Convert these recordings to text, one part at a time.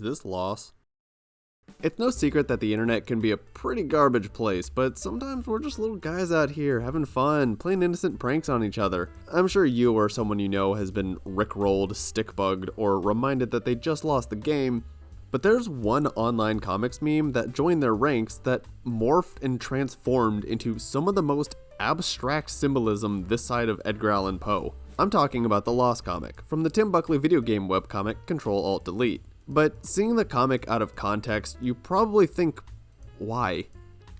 this loss? It's no secret that the internet can be a pretty garbage place, but sometimes we're just little guys out here having fun, playing innocent pranks on each other. I'm sure you or someone you know has been rickrolled, stick-bugged, or reminded that they just lost the game, but there's one online comics meme that joined their ranks that morphed and transformed into some of the most abstract symbolism this side of Edgar Allan Poe. I'm talking about the Lost comic, from the Tim Buckley video game webcomic CTRL+ALT+DEL. But seeing the comic out of context, you probably think, why?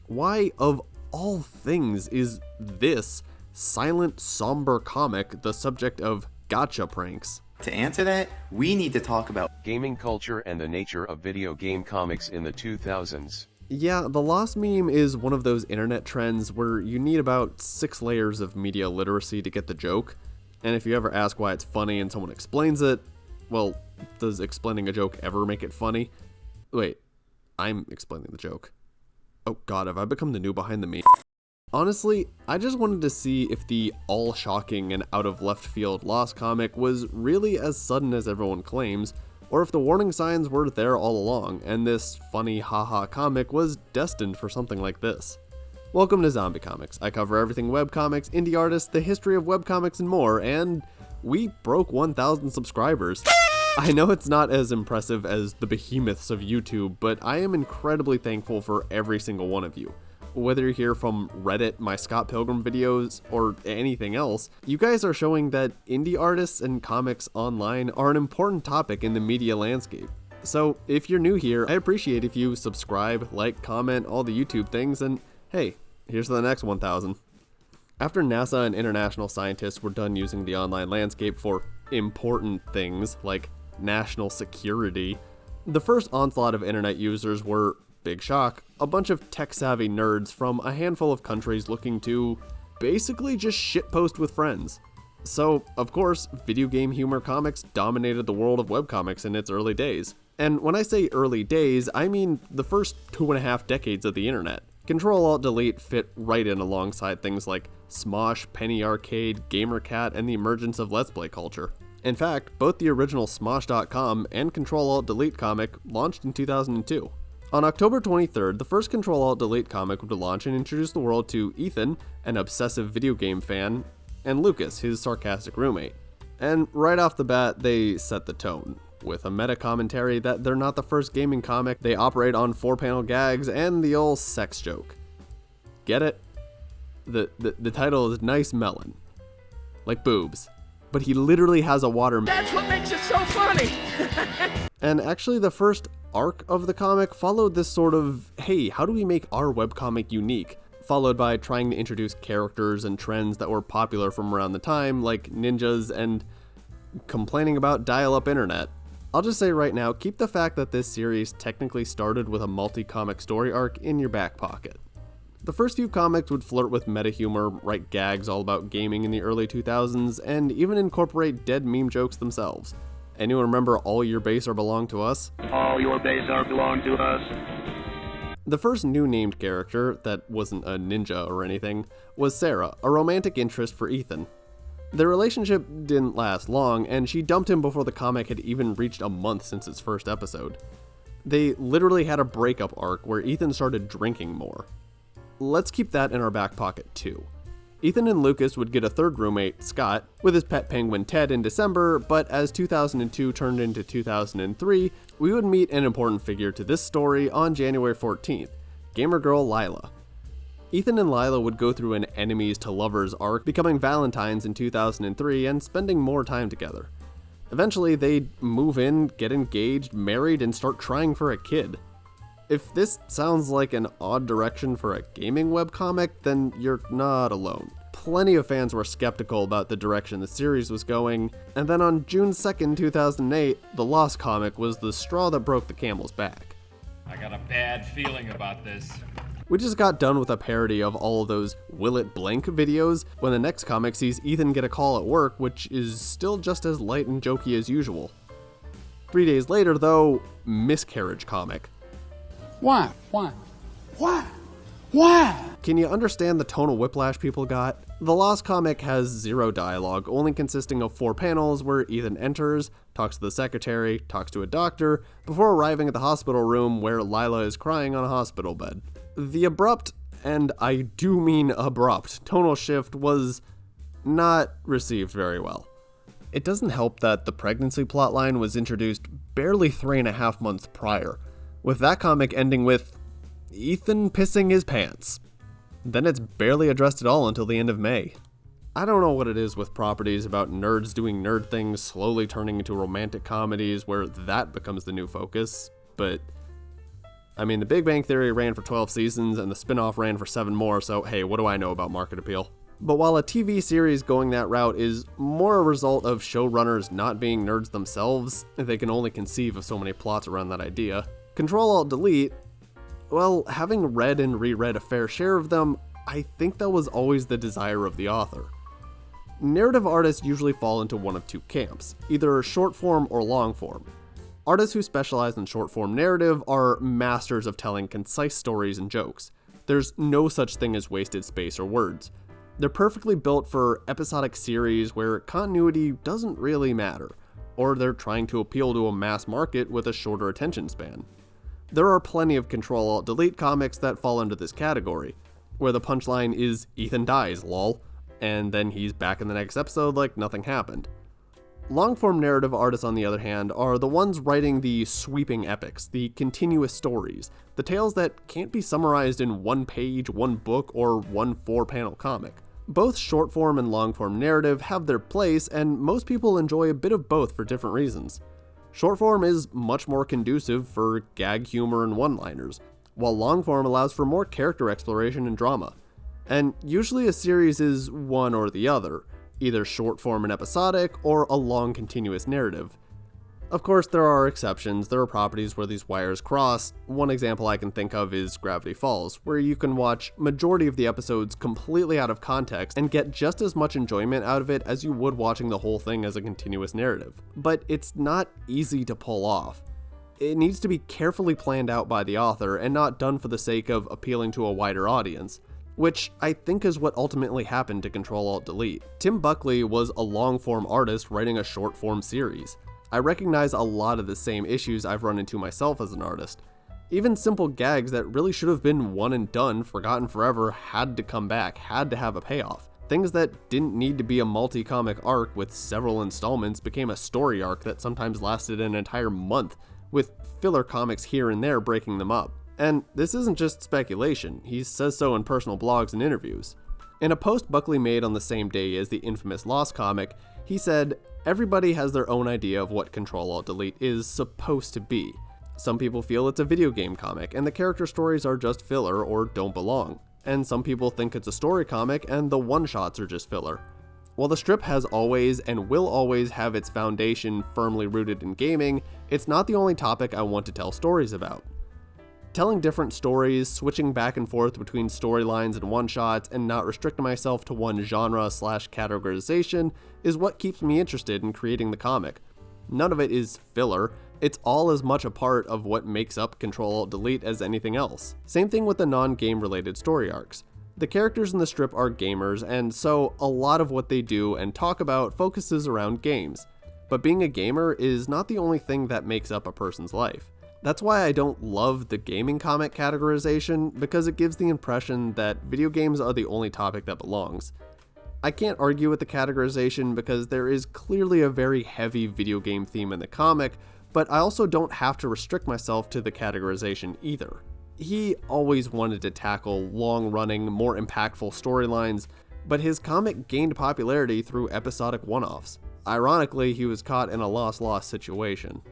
Why, of all things, is this silent, somber comic the subject of gotcha pranks? To answer that, we need to talk about gaming culture and the nature of video game comics in the 2000s. Yeah, the Lost meme is one of those internet trends where you need about 6 layers of media literacy to get the joke. And if you ever ask why it's funny and someone explains it, well, does explaining a joke ever make it funny? Wait, I'm explaining the joke. Oh god, have I become the new behind the meme? Honestly, I just wanted to see if the all-shocking and out-of-left-field Lost comic was really as sudden as everyone claims, or if the warning signs were there all along, and this funny haha comic was destined for something like this. Welcome to Zombie Comics. I cover everything webcomics, indie artists, the history of webcomics, and more, and we broke 1,000 subscribers. I know it's not as impressive as the behemoths of YouTube, but I am incredibly thankful for every single one of you. Whether you're here from Reddit, my Scott Pilgrim videos, or anything else, you guys are showing that indie artists and comics online are an important topic in the media landscape. So if you're new here, I appreciate if you subscribe, like, comment, all the YouTube things, and hey, here's to the next 1,000. After NASA and international scientists were done using the online landscape for important things like national security, the first onslaught of internet users were, big shock, a bunch of tech-savvy nerds from a handful of countries looking to basically just shitpost with friends. So, of course, video game humor comics dominated the world of webcomics in its early days. And when I say early days, I mean the first 2.5 decades of the internet. CTRL+ALT+DEL fit right in alongside things like Smosh, Penny Arcade, GamerCat, and the emergence of Let's Play culture. In fact, both the original Smosh.com and CTRL+ALT+DEL comic launched in 2002. On October 23rd, the first CTRL+ALT+DEL comic would launch and introduce the world to Ethan, an obsessive video game fan, and Lucas, his sarcastic roommate. And right off the bat, they set the tone, with a meta-commentary that they're not the first gaming comic, they operate on 4-panel gags, and the old sex joke. Get it? The title is Nice Melon. Like boobs. But he literally has a watermelon. That's what makes it so funny! And actually the first arc of the comic followed this sort of, hey, how do we make our webcomic unique? Followed by trying to introduce characters and trends that were popular from around the time, like ninjas and complaining about dial-up internet. I'll just say right now, keep the fact that this series technically started with a multi-comic story arc in your back pocket. The first few comics would flirt with meta-humor, write gags all about gaming in the early 2000s, and even incorporate dead meme jokes themselves. Anyone remember All Your Base Are Belong to Us? All your base are belong to us. The first new named character, that wasn't a ninja or anything, was Sarah, a romantic interest for Ethan. Their relationship didn't last long, and she dumped him before the comic had even reached a month since its first episode. They literally had a breakup arc where Ethan started drinking more. Let's keep that in our back pocket too. Ethan and Lucas would get a third roommate, Scott, with his pet penguin Ted in December, but as 2002 turned into 2003, we would meet an important figure to this story on January 14th, gamer girl Lila. Ethan and Lila would go through an enemies to lovers arc, becoming Valentines in 2003 and spending more time together. Eventually, they'd move in, get engaged, married, and start trying for a kid. If this sounds like an odd direction for a gaming webcomic, then you're not alone. Plenty of fans were skeptical about the direction the series was going, and then on June 2nd, 2008, the Lost comic was the straw that broke the camel's back. I got a bad feeling about this. We just got done with a parody of all of those Will It Blank videos, when the next comic sees Ethan get a call at work, which is still just as light and jokey as usual. 3 days later, though, Miscarriage comic. Why? Can you understand the tonal whiplash people got? The Lost comic has zero dialogue, only consisting of 4 panels where Ethan enters, talks to the secretary, talks to a doctor, before arriving at the hospital room where Lila is crying on a hospital bed. The abrupt, and I do mean abrupt, tonal shift was not received very well. It doesn't help that the pregnancy plotline was introduced barely 3.5 months prior, with that comic ending with Ethan pissing his pants. Then it's barely addressed at all until the end of May. I don't know what it is with properties about nerds doing nerd things slowly turning into romantic comedies where that becomes the new focus, but I mean, The Big Bang Theory ran for 12 seasons and the spin-off ran for 7 more, so hey, what do I know about market appeal? But while a TV series going that route is more a result of showrunners not being nerds themselves, they can only conceive of so many plots around that idea. Control-Alt-Delete, well, having read and reread a fair share of them, I think that was always the desire of the author. Narrative artists usually fall into one of 2 camps, either short form or long form. Artists who specialize in short form narrative are masters of telling concise stories and jokes. There's no such thing as wasted space or words. They're perfectly built for episodic series where continuity doesn't really matter, or they're trying to appeal to a mass market with a shorter attention span. There are plenty of Control-Alt-Delete comics that fall into this category, where the punchline is Ethan dies, lol, and then he's back in the next episode like nothing happened. Long-form narrative artists, on the other hand, are the ones writing the sweeping epics, the continuous stories, the tales that can't be summarized in 1 page, 1 book, or 1 4-panel comic. Both short-form and long-form narrative have their place, and most people enjoy a bit of both for different reasons. Short-form is much more conducive for gag humor and one-liners, while long-form allows for more character exploration and drama. And usually a series is one or the other, either short-form and episodic, or a long continuous narrative. Of course, there are exceptions. There are properties where these wires cross. One example I can think of is Gravity Falls, where you can watch majority of the episodes completely out of context and get just as much enjoyment out of it as you would watching the whole thing as a continuous narrative. But it's not easy to pull off. It needs to be carefully planned out by the author and not done for the sake of appealing to a wider audience, which I think is what ultimately happened to Control-Alt-Delete. Tim Buckley was a long-form artist writing a short-form series. I recognize a lot of the same issues I've run into myself as an artist. Even simple gags that really should have been one and done, forgotten forever, had to come back, had to have a payoff. Things that didn't need to be a multi-comic arc with several installments became a story arc that sometimes lasted an entire month, with filler comics here and there breaking them up. And this isn't just speculation, he says so in personal blogs and interviews. In a post Buckley made on the same day as the infamous Lost comic, he said, "Everybody has their own idea of what Control-Alt-Delete is supposed to be. Some people feel it's a video game comic, and the character stories are just filler or don't belong. And some people think it's a story comic, and the one-shots are just filler. While the strip has always and will always have its foundation firmly rooted in gaming, it's not the only topic I want to tell stories about. Telling different stories, switching back and forth between storylines and one-shots, and not restricting myself to one genre/categorization is what keeps me interested in creating the comic. None of it is filler, it's all as much a part of what makes up Control-Alt-Delete as anything else. Same thing with the non-game related story arcs. The characters in the strip are gamers, and so a lot of what they do and talk about focuses around games. But being a gamer is not the only thing that makes up a person's life. That's why I don't love the gaming comic categorization, because it gives the impression that video games are the only topic that belongs. I can't argue with the categorization because there is clearly a very heavy video game theme in the comic, but I also don't have to restrict myself to the categorization either. He always wanted to tackle long-running, more impactful storylines, but his comic gained popularity through episodic one-offs. Ironically, he was caught in a lost-lost situation.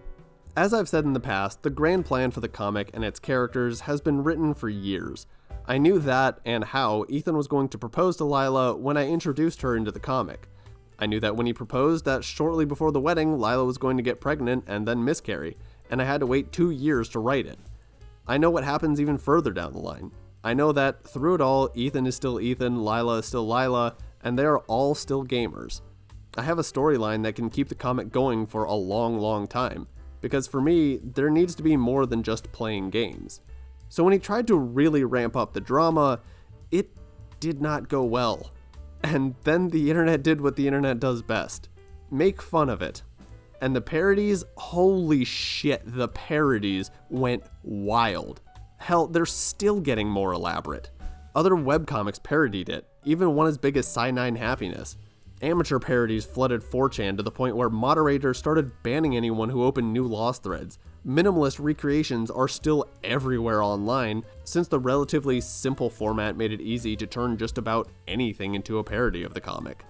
As I've said in the past, the grand plan for the comic and its characters has been written for years. I knew that and how Ethan was going to propose to Lila when I introduced her into the comic. I knew that when he proposed that shortly before the wedding, Lila was going to get pregnant and then miscarry, and I had to wait 2 years to write it. I know what happens even further down the line. I know that through it all, Ethan is still Ethan, Lila is still Lila, and they are all still gamers. I have a storyline that can keep the comic going for a long, long time. Because for me, there needs to be more than just playing games. So when he tried to really ramp up the drama, it did not go well. And then the internet did what the internet does best. Make fun of it. And the parodies, holy shit, the parodies went wild. Hell, they're still getting more elaborate. Other webcomics parodied it, even one as big as Cyanide Happiness. Amateur parodies flooded 4chan to the point where moderators started banning anyone who opened new Lost threads. Minimalist recreations are still everywhere online, since the relatively simple format made it easy to turn just about anything into a parody of the comic.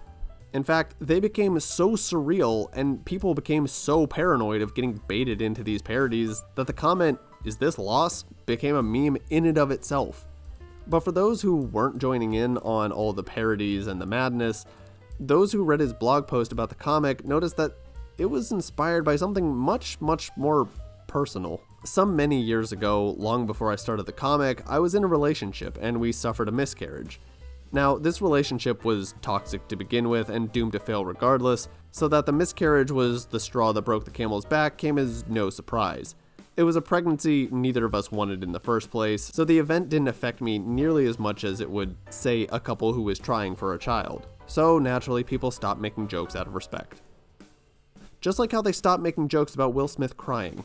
In fact, they became so surreal and people became so paranoid of getting baited into these parodies that the comment, "Is this Lost?" became a meme in and of itself. But for those who weren't joining in on all the parodies and the madness, those who read his blog post about the comic noticed that it was inspired by something much more personal. Some many years ago, long before I started the comic, I was in a relationship and we suffered a miscarriage. Now, this relationship was toxic to begin with and doomed to fail regardless, so that the miscarriage was the straw that broke the camel's back came as no surprise. It was a pregnancy neither of us wanted in the first place, so the event didn't affect me nearly as much as it would, say, a couple who was trying for a child. So naturally, people stopped making jokes out of respect. Just like how they stopped making jokes about Will Smith crying.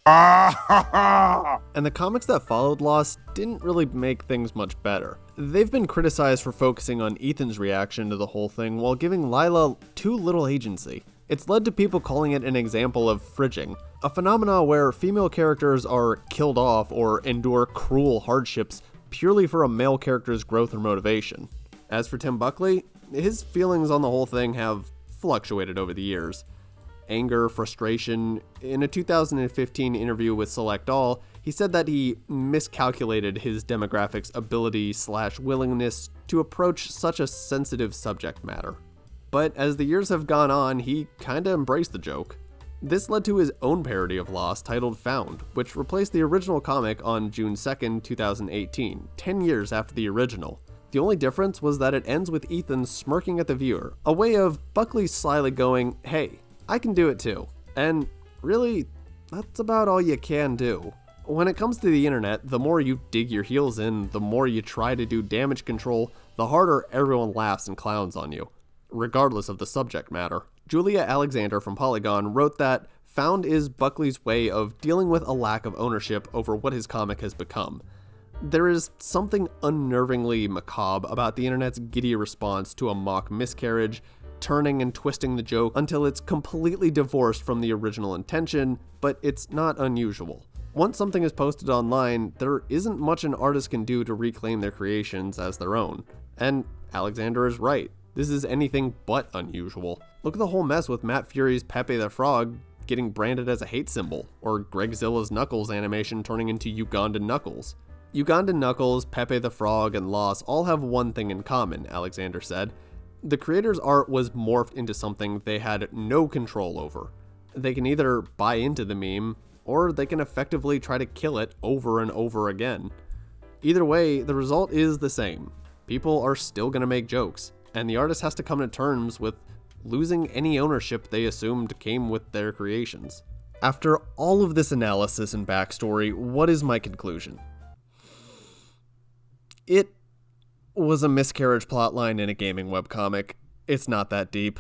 And the comics that followed Lost didn't really make things much better. They've been criticized for focusing on Ethan's reaction to the whole thing while giving Lila too little agency. It's led to people calling it an example of fridging, a phenomenon where female characters are killed off or endure cruel hardships purely for a male character's growth or motivation. As for Tim Buckley, his feelings on the whole thing have fluctuated over the years. Anger, frustration. In a 2015 interview with Select All, he said that he miscalculated his demographics' ability/willingness to approach such a sensitive subject matter. But as the years have gone on, he kinda embraced the joke. This led to his own parody of Lost titled Found, which replaced the original comic on June 2nd, 2018, 10 years after the original. The only difference was that it ends with Ethan smirking at the viewer, a way of Buckley slyly going, "Hey, I can do it too." And really, that's about all you can do. When it comes to the internet, the more you dig your heels in, the more you try to do damage control, the harder everyone laughs and clowns on you, regardless of the subject matter. Julia Alexander from Polygon wrote that Found is Buckley's way of dealing with a lack of ownership over what his comic has become. There is something unnervingly macabre about the internet's giddy response to a mock miscarriage, turning and twisting the joke until it's completely divorced from the original intention, but it's not unusual. Once something is posted online, there isn't much an artist can do to reclaim their creations as their own. And Alexander is right. This is anything but unusual. Look at the whole mess with Matt Fury's Pepe the Frog getting branded as a hate symbol, or Gregzilla's Knuckles animation turning into Ugandan Knuckles. Ugandan Knuckles, Pepe the Frog, and Lost all have one thing in common, Alexander said. The creator's art was morphed into something they had no control over. They can either buy into the meme, or they can effectively try to kill it over and over again. Either way, the result is the same. People are still gonna make jokes, and the artist has to come to terms with losing any ownership they assumed came with their creations. After all of this analysis and backstory, what is my conclusion? It was a miscarriage plotline in a gaming webcomic. It's not that deep.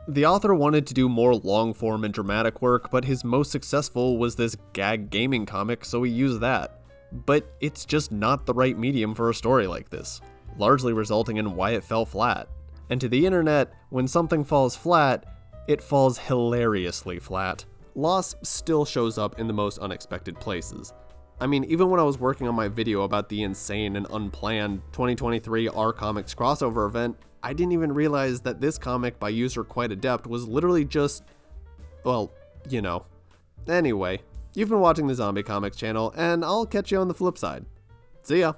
The author wanted to do more long-form and dramatic work, but his most successful was this gag gaming comic, so he used that. But it's just not the right medium for a story like this, largely resulting in why it fell flat. And to the internet, when something falls flat, it falls hilariously flat. Loss still shows up in the most unexpected places. I mean, even when I was working on my video about the insane and unplanned 2023 R-Comics crossover event, I didn't even realize that this comic by user Quite Adept was literally just, well, you know. Anyway, you've been watching the Zombie Comics channel, and I'll catch you on the flip side. See ya!